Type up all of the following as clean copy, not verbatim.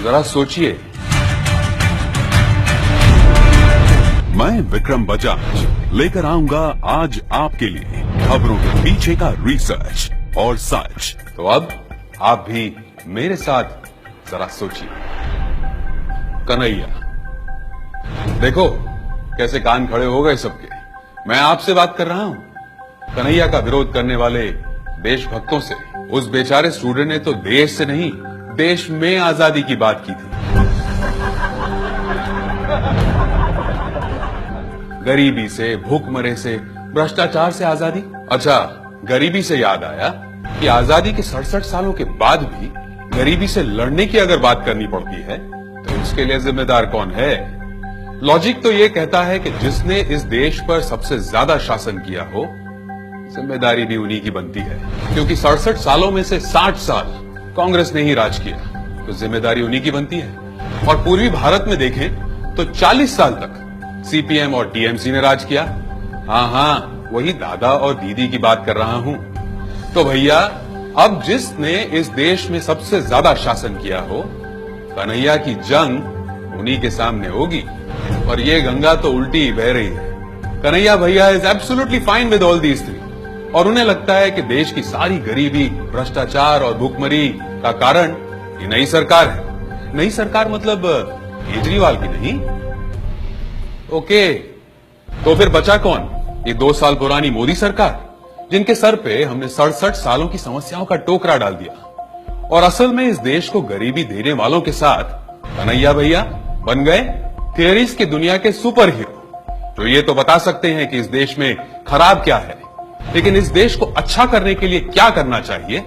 जरा सोचिए। मैं विक्रम बजाज लेकर आऊंगा आज आपके लिए खबरों के पीछे का रिसर्च और सच। तो अब आप भी मेरे साथ जरा सोचिए। कन्हैया, देखो कैसे कान खड़े हो गए सबके। मैं आपसे बात कर रहा हूं। कन्हैया का विरोध करने वाले देशभक्तों से। उस बेचारे स्टूडेंट ने तो देश से नहीं, देश में आजादी की बात की थी। गरीबी से, भूखमरे से, भ्रष्टाचार से आजादी। अच्छा, गरीबी से याद आया कि आजादी के 67 सालों के बाद भी गरीबी से लड़ने की अगर बात करनी पड़ती है तो इसके लिए जिम्मेदार कौन है? लॉजिक तो ये कहता है कि जिसने इस देश पर सबसे ज्यादा शासन किया हो, जिम्मेदारी भी उन्हीं की बनती है। क्योंकि 67 सालों में से 60 साल कांग्रेस ने ही राज किया, तो जिम्मेदारी उन्हीं की बनती है। और पूर्वी भारत में देखें तो 40 साल तक सीपीएम और टीएमसी ने राज किया। हाँ, वही दादा और दीदी की बात कर रहा हूं। तो भैया, अब जिसने इस देश में सबसे ज्यादा शासन किया हो, कन्हैया की जंग उन्हीं के सामने होगी। और ये गंगा तो उल्टी बह रही है। कन्हैया भैया is absolutely fine with all these things. और उन्हें लगता है कि देश की सारी गरीबी, भ्रष्टाचार और भूखमरी का कारण ये नई सरकार है। नई सरकार मतलब केजरीवाल की नहीं। ओके, तो फिर बचा कौन? ये 2 साल पुरानी मोदी सरकार, जिनके सर पे हमने 67 सालों की समस्याओं का टोकरा डाल दिया। और असल में इस देश को गरीबी देने वालों के साथ कन्हैया भैया बन गए थियरीज की दुनिया के सुपर हीरो, जो ये तो बता सकते हैं कि इस देश में खराब क्या है, लेकिन इस देश को अच्छा करने के लिए क्या करना चाहिए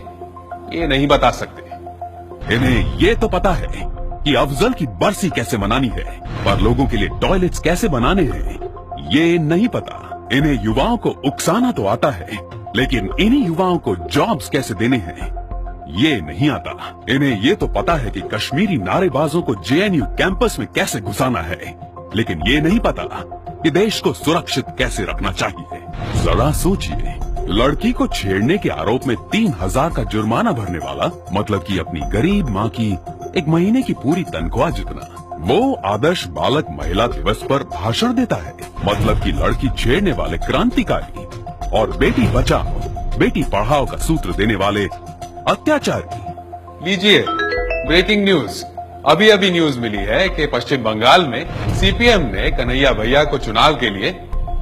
ये नहीं बता सकते। इन्हें ये तो पता है कि अफजल की बरसी कैसे मनानी है, पर लोगों के लिए टॉयलेट्स कैसे बनाने हैं ये नहीं पता। इन्हें युवाओं को उकसाना तो आता है, लेकिन इन्हीं युवाओं को जॉब्स कैसे देने हैं ये नहीं आता। इन्हें ये तो पता है कि कश्मीरी नारेबाजों को जेएनयू कैंपस में कैसे घुसाना है, लेकिन ये नहीं पता कि देश को सुरक्षित कैसे रखना चाहिए। जरा सोचिए, लड़की को छेड़ने के आरोप में 3000 का जुर्माना भरने वाला, मतलब कि अपनी गरीब माँ की 1 महीने की पूरी तनख्वाह जितना, वो आदर्श बालक महिला दिवस पर भाषण देता है। मतलब कि लड़की छेड़ने वाले क्रांतिकारी और बेटी बचाओ बेटी पढ़ाओ का सूत्र देने वाले अत्याचारी। लीजिए ब्रेकिंग न्यूज। अभी अभी न्यूज मिली है कि पश्चिम बंगाल में सीपीएम ने कन्हैया भैया को चुनाव के लिए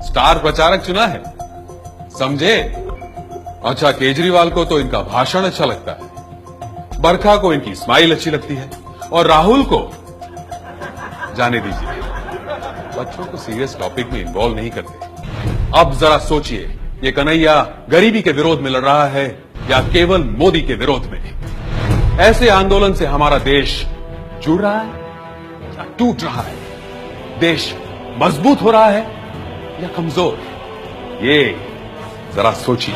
स्टार प्रचारक चुना है। समझे? अच्छा, केजरीवाल को तो इनका भाषण अच्छा लगता है, बरखा को इनकी स्माइल अच्छी लगती है, और राहुल को जाने दीजिए, बच्चों को सीरियस टॉपिक में इन्वॉल्व नहीं करते। अब जरा सोचिए, ये कन्हैया गरीबी के विरोध में लड़ रहा है या केवल मोदी के विरोध में? ऐसे आंदोलन से हमारा देश जुड़ रहा है या टूट रहा है? देश मजबूत हो रहा है या कमजोर? ये जरा सोचिए।